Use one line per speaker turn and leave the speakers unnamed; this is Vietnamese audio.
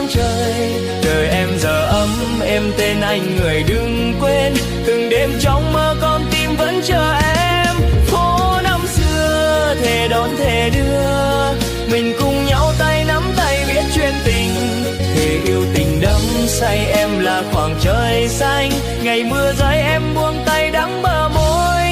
tháng trời. Đời em giờ ấm em tên anh người đừng quên, từng đêm trong mơ con tim vẫn chờ em. Phố năm xưa thề đón thề đưa, mình cùng nhau tay nắm tay viết chuyện tình. Thề yêu tình đắm say em là khoảng trời xanh, ngày mưa rơi em buông tay đắng bờ môi.